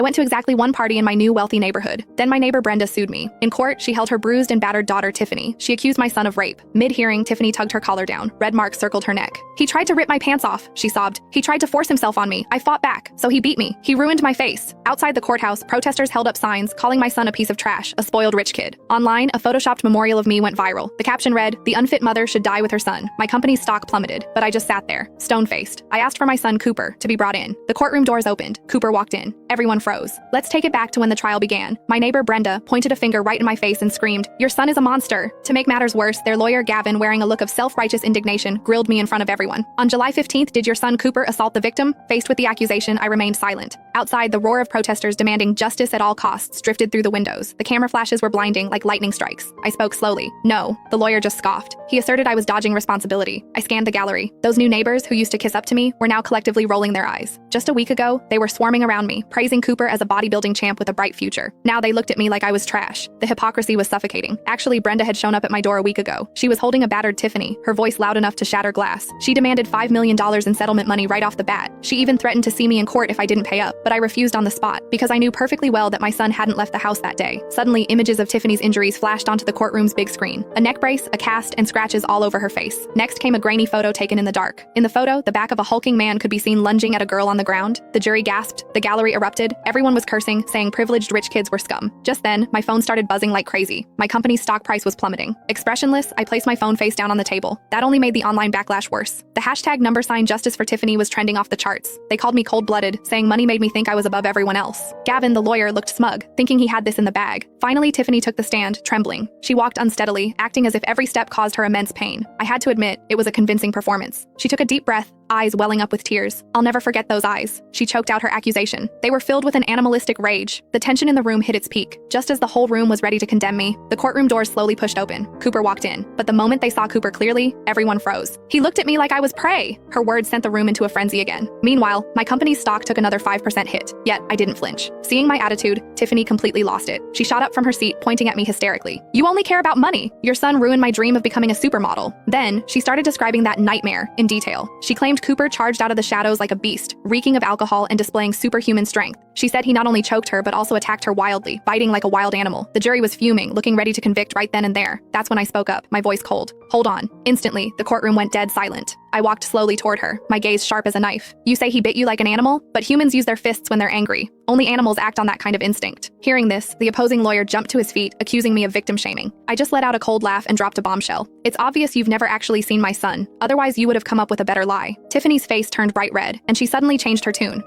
I went to exactly one party in my new wealthy neighborhood. Then my neighbor Brenda sued me. In court, she held her bruised and battered daughter Tiffany. She accused my son of rape. Mid-hearing, Tiffany tugged her collar down. Red marks circled her neck. "He tried to rip my pants off," she sobbed. "He tried to force himself on me. I fought back. So he beat me. He ruined my face." Outside the courthouse, protesters held up signs calling my son a piece of trash, a spoiled rich kid. Online, a photoshopped memorial of me went viral. The caption read, "The unfit mother should die with her son." My company's stock plummeted, but I just sat there, stone-faced. I asked for my son Cooper to be brought in. The courtroom doors opened. Cooper walked in. Everyone froze. Let's take it back to when the trial began. My neighbor Brenda pointed a finger right in my face and screamed, "Your son is a monster." To make matters worse, their lawyer Gavin, wearing a look of self-righteous indignation, grilled me in front of everyone. "On July 15th, did your son Cooper assault the victim?" Faced with the accusation, I remained silent. Outside, the roar of protesters demanding justice at all costs drifted through the windows. The camera flashes were blinding like lightning strikes. I spoke slowly. "No." The lawyer just scoffed. He asserted I was dodging responsibility. I scanned the gallery. Those new neighbors who used to kiss up to me were now collectively rolling their eyes. Just a week ago, they were swarming around me, praising Cooper as a bodybuilding champ with a bright future. Now they looked at me like I was trash. The hypocrisy was suffocating. Actually, Brenda had shown up at my door a week ago. She was holding a battered Tiffany, her voice loud enough to shatter glass. She demanded $5 million in settlement money right off the bat. She even threatened to see me in court if I didn't pay up, but I refused on the spot because I knew perfectly well that my son hadn't left the house that day. Suddenly, images of Tiffany's injuries flashed onto the courtroom's big screen. A neck brace, a cast, and scratches all over her face. Next came a grainy photo taken in the dark. In the photo, the back of a hulking man could be seen lunging at a girl on the ground. The jury gasped. The gallery erupted. Everyone was cursing, saying privileged rich kids were scum. Just then, my phone started buzzing like crazy. My company's stock price was plummeting. Expressionless, I placed my phone face down on the table. That only made the online backlash worse. The hashtag #sign Justice for Tiffany was trending off the charts. They called me cold-blooded, saying money made me think I was above everyone else. Gavin, the lawyer, looked smug, thinking he had this in the bag. Finally, Tiffany took the stand, trembling. She walked unsteadily, acting as if every step caused her immense pain. I had to admit, it was a convincing performance. She took a deep breath, eyes welling up with tears. I'll never forget those eyes. She choked out her accusation. They were filled with an animalistic rage. The tension in the room hit its peak. Just as the whole room was ready to condemn me, the courtroom doors slowly pushed open. Cooper walked in. But the moment they saw Cooper clearly, everyone froze. "He looked at me like I was prey." Her words sent the room into a frenzy again. Meanwhile, my company's stock took another 5% hit. Yet, I didn't flinch. Seeing my attitude, Tiffany completely lost it. She shot up from her seat, pointing at me hysterically. "You only care about money. Your son ruined my dream of becoming a supermodel." Then, she started describing that nightmare in detail. She claimed Cooper charged out of the shadows like a beast, reeking of alcohol and displaying superhuman strength. She said he not only choked her but also attacked her wildly, biting like a wild animal. The jury was fuming, looking ready to convict right then and there. That's when I spoke up, my voice cold. "Hold on." Instantly, the courtroom went dead silent. I walked slowly toward her, my gaze sharp as a knife. "You say he bit you like an animal? But humans use their fists when they're angry. Only animals act on that kind of instinct." Hearing this, the opposing lawyer jumped to his feet, accusing me of victim shaming. I just let out a cold laugh and dropped a bombshell. "It's obvious you've never actually seen my son. Otherwise, you would have come up with a better lie." Tiffany's face turned bright red, and she suddenly changed her tune.